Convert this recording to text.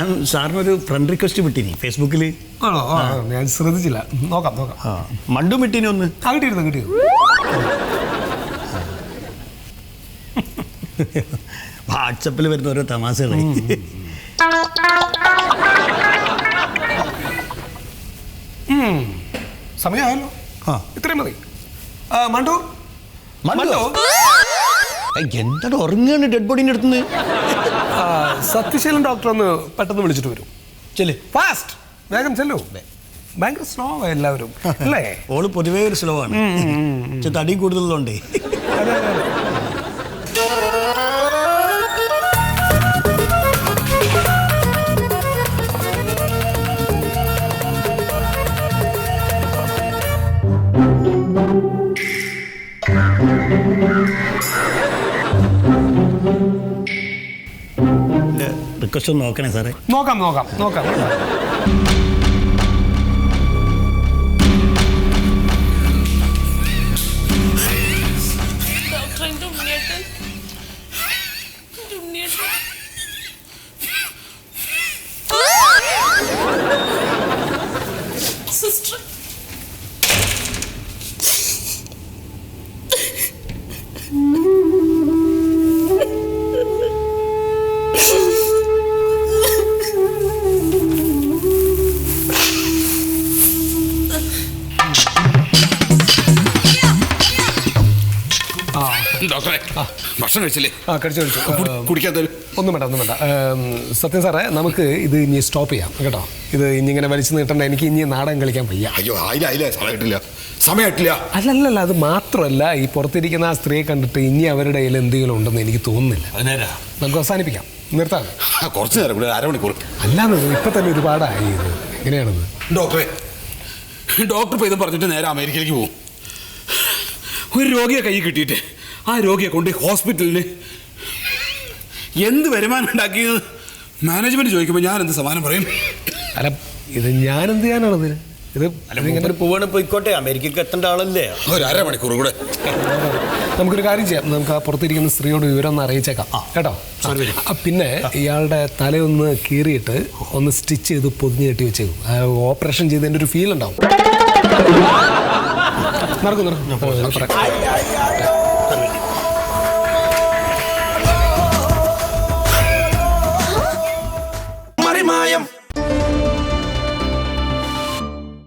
ഞാൻ സാറിനൊരു friend request വിട്ടിനി ഫേസ്ബുക്കിൽ. ആണോ? ഞാൻ ശ്രദ്ധിച്ചില്ല. നോക്കാം. മണ്ടു വിട്ടിനി ഒന്ന്. കിട്ടിയിരുന്നു. വാട്സപ്പിൽ വരുന്ന ഓരോ തമാശകളെ. സമയമായല്ലോ. ഇത്രയും മതി. മണ്ടു എന്താണ് ഉറങ്ങാണ് ഡെഡ് ബോഡിന്റെ അടുത്തുനിന്ന്? സത്യശീലൻ ഡോക്ടർ ഒന്ന് പെട്ടെന്ന് വിളിച്ചിട്ട് വരും. ചെല് ഫാസ്റ്റ്, വേഗം ചെല്ലു. ഭയങ്കര സ്ലോ എല്ലാവരും അല്ലേ? ഓള് പൊതുവേ ഒരു സ്ലോ ആണ്. തടി കൂടുതലുള്ളതുകൊണ്ടേ. റിക്വസ്റ്റ് ഒന്ന് നോക്കണേ സാറേ. നോക്കാം. സിസ്റ്റർ ഡോക്ടറെ ഭക്ഷണം കഴിച്ചില്ലേ? കഴിച്ചു. കുടിക്കാത്ത ഒന്നും വേണ്ട. സത്യം സാറേ, നമുക്ക് ഇത് ഇനി സ്റ്റോപ്പ് ചെയ്യാം കേട്ടോ. ഇത് ഇനി ഇങ്ങനെ വലിച്ചു നീട്ടണ്ട. എനിക്ക് ഇനി നാടകം കളിക്കാൻ വയ്യ. അയ്യോ, സമയമായിട്ടില്ല. അല്ലല്ല, അത് മാത്രമല്ല, ഈ പുറത്തിരിക്കുന്ന ആ സ്ത്രീയെ കണ്ടിട്ട് ഇനി അവരുടെ കയ്യിൽ എന്തെങ്കിലും ഉണ്ടെന്ന് എനിക്ക് തോന്നുന്നില്ല. നമുക്ക് അവസാനിപ്പിക്കാം, നിർത്താം. കുറച്ച് നേരം കൂടെ, അരമണിക്കൂർ. അല്ലാന്ന് ഇപ്പൊ തന്നെ ഒരുപാടായി. ഇത് എങ്ങനെയാണത്? ഡോക്ടർ ഇത് പറഞ്ഞിട്ട് നേരെ അമേരിക്കയിലേക്ക് പോകും. ഒരു രോഗിയെ കൈ കിട്ടിയിട്ട് ആ രോഗിയെ കൊണ്ട് ഹോസ്പിറ്റലിന് എന്ത് വരുമാനം ഉണ്ടാക്കിയത് മാനേജ്മെന്റ് ചോദിക്കുമ്പോൾ ഞാൻ എന്ത് സമാനം പറയും? അല്ല, ഇത് ഞാൻ എന്ത് ചെയ്യാനാണത്? ഇത് ഇങ്ങനെ പോവാണ്, പോയിക്കോട്ടെ. അമേരിക്കക്ക് എത്തേണ്ട ആളല്ലേ. ഒരു അരമണിക്കൂർ കൂടെ. നമുക്കൊരു കാര്യം ചെയ്യാം. നമുക്ക് ആ പുറത്തിരിക്കുന്ന സ്ത്രീയോട് വിവരം ഒന്ന് അറിയിച്ചേക്കാം കേട്ടോ. പിന്നെ ഇയാളുടെ തലയൊന്ന് കീറിയിട്ട് ഒന്ന് സ്റ്റിച്ച് ചെയ്ത് പൊതിഞ്ഞ് കെട്ടി വെച്ചേക്കും. ഓപ്പറേഷൻ ചെയ്തതിൻ്റെ ഒരു ഫീൽ ഉണ്ടാവും. നടക്കും. മറിമായം